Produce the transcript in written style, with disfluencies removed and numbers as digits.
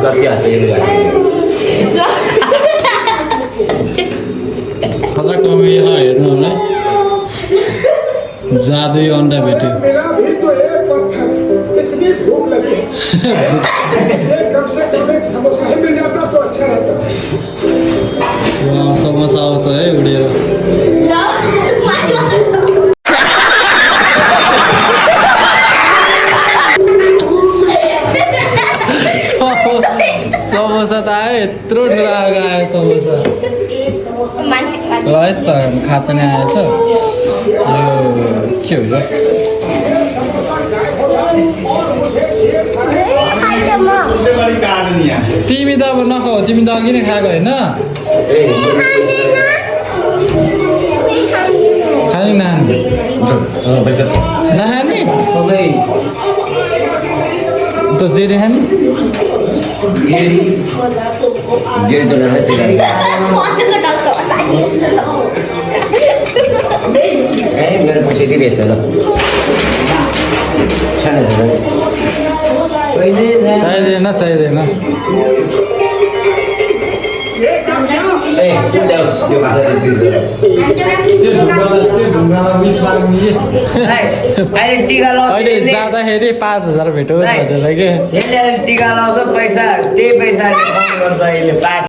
कति हाँसेको खतरा कमी हेर्नु होला जादुई अन्डा भेट्यो समोसा आउँछ है उडेर समोसा त आयो यत्रो ठुलो आयो समोसा है त खासा नै आएछ यो के हो तिमी त अब नखाऊ तिमी त अघि नै खाएको होइन खाने नखाने नखाने सधैँ त जेरी खाने मेरो पैसा दिइरहेछ ल चाहिँदैन चाहिँदैन अहिले जाँदाखेरि 5000 भेट्यो टिका लाउँछ पैसा त्यही पैसा